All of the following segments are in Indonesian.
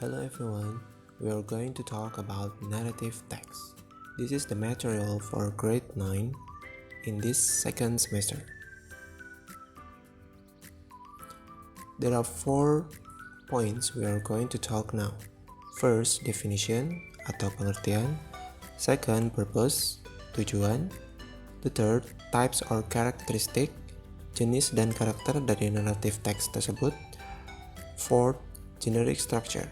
Hello everyone, we are going to talk about narrative text. This is the material for grade 9 in this second semester. There are 4 points we are going to talk now. First, definition atau pengertian. Second, purpose, tujuan. The third, types or characteristic, jenis dan karakter dari narrative text tersebut. Fourth, generic structure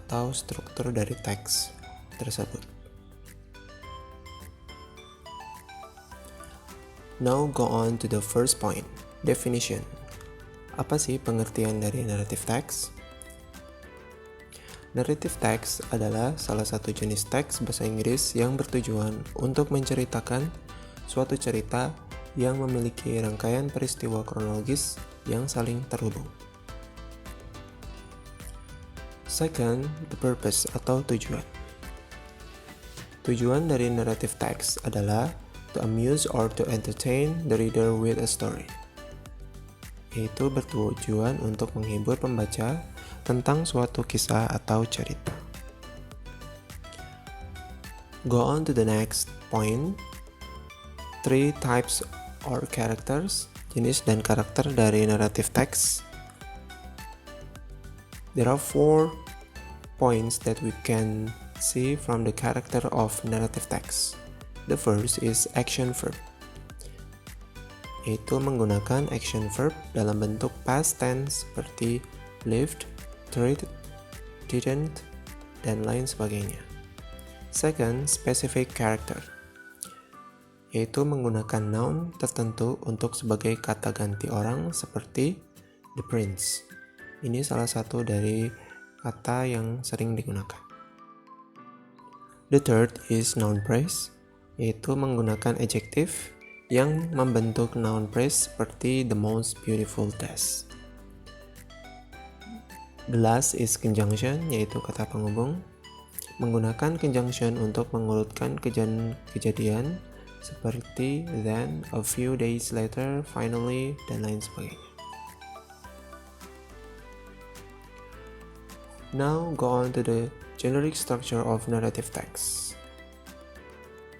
atau struktur dari teks tersebut. Now go on to the first point, definition. Apa sih pengertian dari narrative text? Narrative text adalah salah satu jenis teks bahasa Inggris yang bertujuan untuk menceritakan suatu cerita yang memiliki rangkaian peristiwa kronologis yang saling terhubung. Second, the purpose atau tujuan. Tujuan dari narrative text adalah to amuse or to entertain the reader with a story, yaitu bertujuan untuk menghibur pembaca tentang suatu kisah atau cerita. Go on to the next point. 3 types or characters, jenis dan karakter dari narrative text. There are 4 points that we can see from the character of narrative text. The first is action verb, yaitu menggunakan action verb dalam bentuk past tense seperti lived, tried, didn't, dan lain sebagainya. Second, specific character, yaitu menggunakan noun tertentu untuk sebagai kata ganti orang seperti the prince. Ini salah satu dari kata yang sering digunakan. The third is noun phrase, yaitu menggunakan adjective yang membentuk noun phrase seperti the most beautiful dress. The last is conjunction, yaitu kata penghubung. Menggunakan conjunction untuk mengurutkan kejadian seperti then, a few days later, finally, dan lain sebagainya. Now go on to the generic structure of narrative text.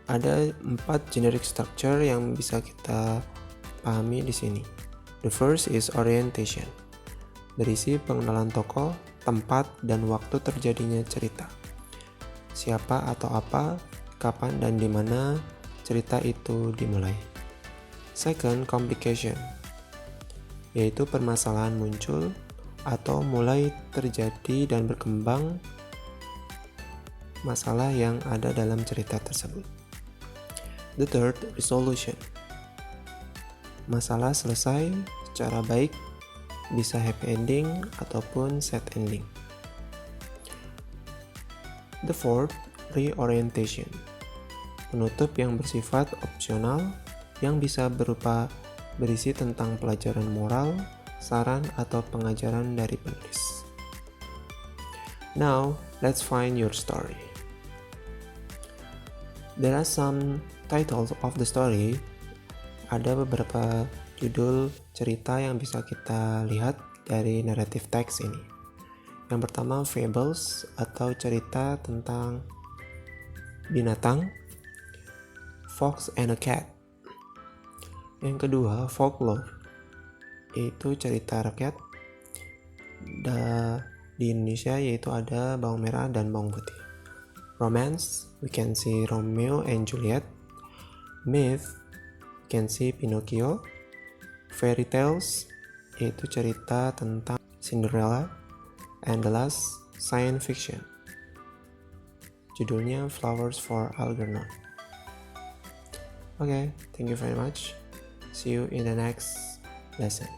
Ada 4 generic structure yang bisa kita pahami di sini. The first is orientation. Berisi pengenalan tokoh, tempat, dan waktu terjadinya cerita. Siapa atau apa, kapan dan di mana cerita itu dimulai. Second, complication. Yaitu permasalahan muncul atau mulai terjadi dan berkembang masalah yang ada dalam cerita tersebut. The third, resolution. Masalah selesai secara baik, bisa happy ending ataupun sad ending. The fourth, reorientation. Penutup yang bersifat opsional yang bisa berupa berisi tentang pelajaran moral, saran atau pengajaran dari penulis. Now, let's find your story. There are some titles of the story. Ada beberapa judul cerita yang bisa kita lihat dari narrative text ini. Yang pertama, fables atau cerita tentang binatang, fox and a cat. Yang kedua, folklore, yaitu cerita rakyat. Di Indonesia yaitu ada bawang merah dan bawang putih. Romance, we can see Romeo and Juliet. Myth, we can see Pinocchio. Fairy tales, yaitu cerita tentang Cinderella. And the last, science fiction. Judulnya Flowers for Algernon. Okay, thank you very much. See you in the next lesson.